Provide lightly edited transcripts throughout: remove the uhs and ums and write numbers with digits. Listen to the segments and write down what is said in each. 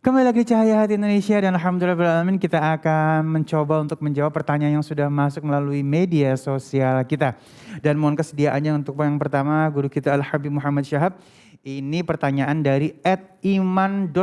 Kembali lagi di Cahaya Hati Indonesia dan alhamdulillah kita akan mencoba untuk menjawab pertanyaan yang sudah masuk melalui media sosial kita. Dan mohon kesediaannya untuk yang pertama guru kita Al-Habib Muhammad Syahab. Ini pertanyaan dari @iman.fjr.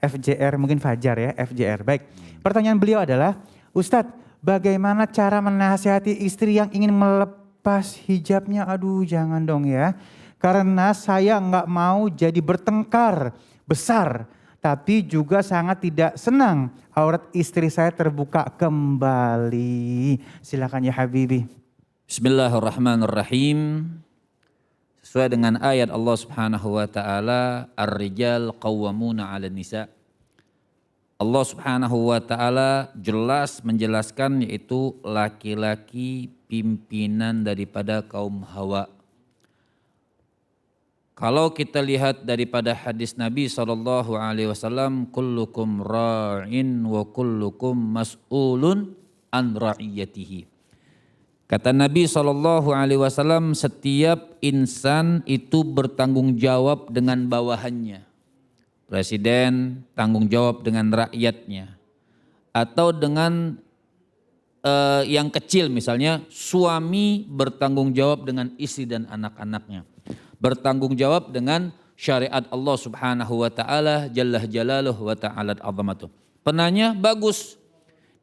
FJR mungkin Fajar ya, FJR. Baik, pertanyaan beliau adalah, Ustadz bagaimana cara menasihati istri yang ingin melepas hijabnya? Aduh jangan dong ya. Karena saya nggak mau jadi bertengkar besar, tapi juga sangat tidak senang aurat istri saya terbuka kembali. Silakan ya Habibi. Bismillahirrahmanirrahim. Sesuai dengan ayat Allah Subhanahu wa taala, Ar-rijal qawwamuna 'alan nisa. Allah Subhanahu wa taala jelas menjelaskan yaitu laki-laki pimpinan daripada kaum Hawa. Kalau kita lihat daripada hadis Nabi SAW, kullukum ra'in wa kullukum mas'ulun an ra'iyatihi. Kata Nabi SAW, setiap insan itu bertanggung jawab dengan bawahannya. Presiden tanggung jawab dengan rakyatnya. Atau dengan yang kecil misalnya, suami bertanggung jawab dengan istri dan anak-anaknya. Bertanggung jawab dengan syariat Allah Subhanahu wa taala jalla jalaluh wa ta'alat azamatuh. Penanya bagus.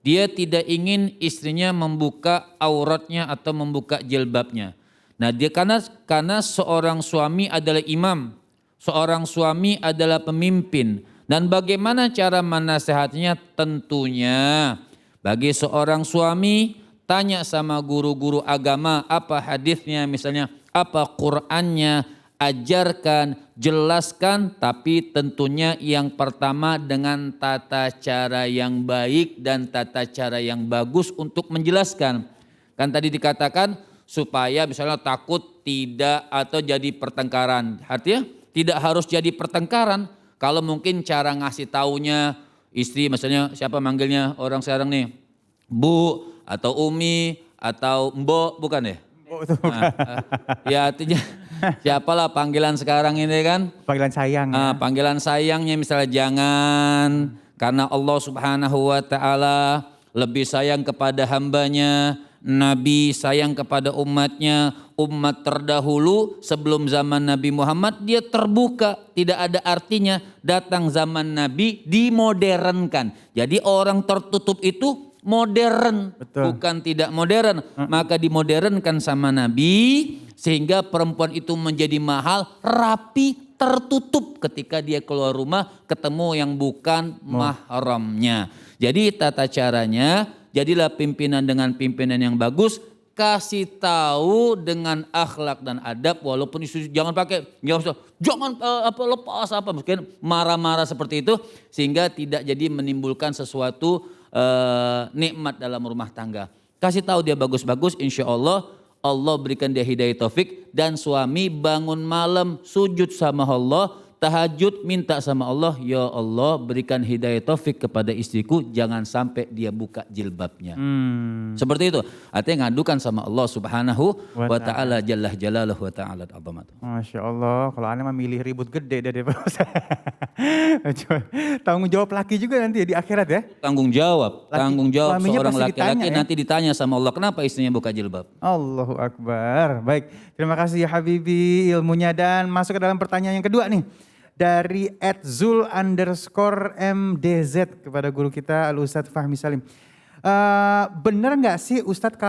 Dia tidak ingin istrinya membuka auratnya atau membuka jilbabnya. Nah, dia karena seorang suami adalah imam, seorang suami adalah pemimpin. Dan bagaimana cara menasehatinya? Tentunya bagi seorang suami tanya sama guru-guru agama apa hadisnya misalnya, apa Qur'annya, ajarkan, jelaskan, tapi tentunya yang pertama dengan tata cara yang baik dan tata cara yang bagus untuk menjelaskan. Kan tadi dikatakan supaya misalnya takut tidak atau jadi pertengkaran. Artinya tidak harus jadi pertengkaran. Kalau mungkin cara ngasih taunya istri misalnya siapa manggilnya orang sekarang nih, Bu atau Umi atau Mbok bukan ya? Nah, ya artinya siapalah panggilan sekarang ini kan? Panggilan sayang ya. Panggilan sayangnya misalnya jangan, karena Allah Subhanahu wa taala lebih sayang kepada hambanya, Nabi sayang kepada umatnya, umat terdahulu sebelum zaman Nabi Muhammad dia terbuka, tidak ada artinya datang zaman Nabi dimodernkan. Jadi orang tertutup itu modern. Betul. Bukan tidak modern, maka dimodernkan sama Nabi sehingga perempuan itu menjadi mahal, rapi, tertutup ketika dia keluar rumah ketemu yang bukan mahramnya. Jadi tata caranya, jadilah pimpinan dengan pimpinan yang bagus, kasih tahu dengan akhlak dan adab, walaupun isu jangan pakai jangan lepas apa mungkin marah-marah seperti itu sehingga tidak jadi menimbulkan sesuatu nikmat dalam rumah tangga. Kasih tahu dia bagus-bagus, insya Allah Allah berikan dia hidayah taufik, dan suami bangun malam sujud sama Allah, tahajud minta sama Allah, ya Allah berikan hidayah taufik kepada istriku, jangan sampai dia buka jilbabnya. Seperti itu. Artinya ngadukan sama Allah Subhanahu wa ta'ala jalla jalaluhu wa ta'ala azamatuh. Masya Allah, kalau aneh memilih ribut gede dari tanggung jawab laki juga nanti ya di akhirat ya. Tanggung jawab seorang laki-laki ya? Nanti ditanya sama Allah kenapa istrinya buka jilbab. Allahu Akbar. Baik, terima kasih ya Habibi ilmunya, dan masuk ke dalam pertanyaan yang kedua nih. Dari @zul_mdz kepada guru kita Al-Ustadz Fahmi Salim. Benar nggak sih Ustadz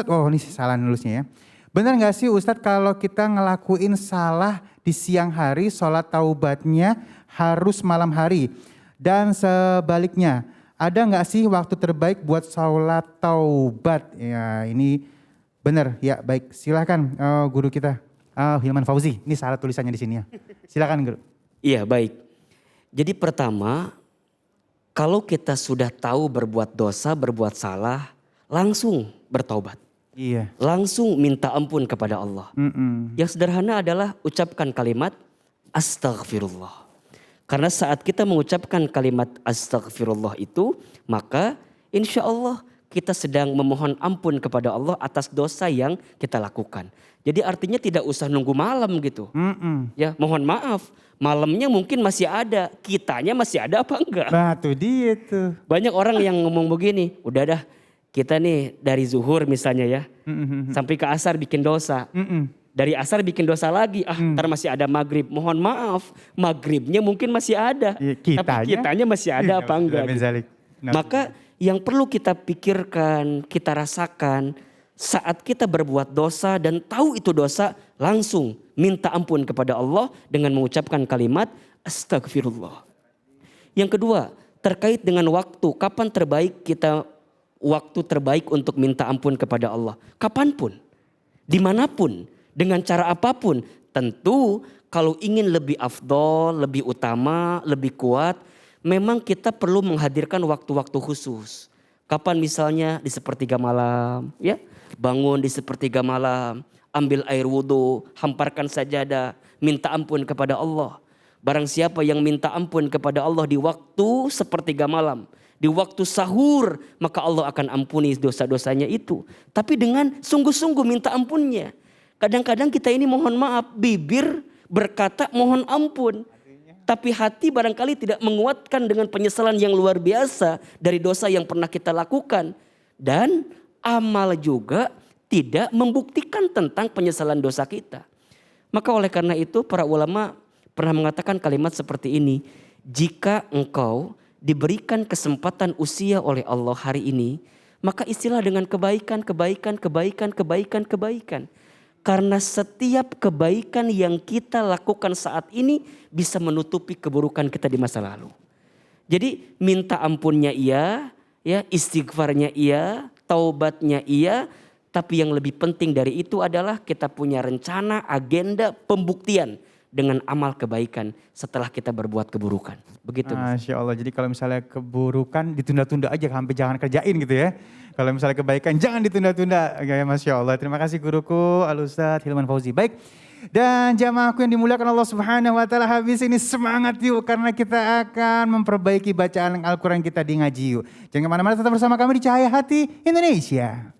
oh ini salah nulisnya ya. Benar nggak sih Ustadz kalau kita ngelakuin salah di siang hari, sholat taubatnya harus malam hari? Dan sebaliknya, ada nggak sih waktu terbaik buat sholat taubat? Ya ini benar ya, baik silakan guru kita. Hilman Fauzi, ini salah tulisannya di sini ya. Silakan guru. Iya baik. Jadi pertama, kalau kita sudah tahu berbuat dosa, berbuat salah, langsung bertaubat. Iya. Langsung minta ampun kepada Allah. Yang sederhana adalah ucapkan kalimat astaghfirullah. Karena saat kita mengucapkan kalimat astaghfirullah itu, maka insya Allah kita sedang memohon ampun kepada Allah atas dosa yang kita lakukan. Jadi artinya tidak usah nunggu malam gitu. Ya, mohon maaf, malamnya mungkin masih ada, kitanya masih ada apa enggak? Nah tuh dia tuh. Banyak orang yang ngomong begini, udah dah kita nih dari zuhur misalnya ya, sampai ke asar bikin dosa. Dari asar bikin dosa lagi, ntar masih ada maghrib. Mohon maaf, maghribnya mungkin masih ada. Ya, Tapi kitanya masih ada apa enggak. Gitu. Maka yang perlu kita pikirkan, kita rasakan saat kita berbuat dosa dan tahu itu dosa, langsung minta ampun kepada Allah dengan mengucapkan kalimat astagfirullah. Yang kedua, terkait dengan waktu, kapan terbaik kita waktu terbaik untuk minta ampun kepada Allah? Kapanpun, dimanapun. Dengan cara apapun, tentu kalau ingin lebih afdol, lebih utama, lebih kuat, memang kita perlu menghadirkan waktu-waktu khusus. Kapan misalnya di sepertiga malam, ya, bangun di sepertiga malam, ambil air wudhu, hamparkan sajadah, minta ampun kepada Allah. Barang siapa yang minta ampun kepada Allah di waktu sepertiga malam, di waktu sahur, maka Allah akan ampuni dosa-dosanya itu. Tapi dengan sungguh-sungguh minta ampunnya. Kadang-kadang kita ini mohon maaf, bibir berkata mohon ampun. Tapi hati barangkali tidak menguatkan dengan penyesalan yang luar biasa dari dosa yang pernah kita lakukan. Dan amal juga tidak membuktikan tentang penyesalan dosa kita. Maka oleh karena itu para ulama pernah mengatakan kalimat seperti ini. Jika engkau diberikan kesempatan usia oleh Allah hari ini, maka istilah dengan kebaikan. Karena setiap kebaikan yang kita lakukan saat ini bisa menutupi keburukan kita di masa lalu. Jadi minta ampunnya iya, ya istighfarnya iya, taubatnya iya. Tapi yang lebih penting dari itu adalah kita punya rencana, agenda, pembuktian dengan amal kebaikan setelah kita berbuat keburukan. Begitu. Masya Allah, jadi kalau misalnya keburukan ditunda-tunda aja sampai jangan kerjain gitu ya. Kalau misalnya kebaikan jangan ditunda-tunda. Ya, Masya Allah, terima kasih guruku Al-Ustadz Hilman Fauzi. Baik, dan jamaahku yang dimuliakan Allah Subhanahu Wa Taala, habis ini semangat yuk karena kita akan memperbaiki bacaan Al-Quran kita di ngaji yuk. Jangan kemana-mana, tetap bersama kami di Cahaya Hati Indonesia.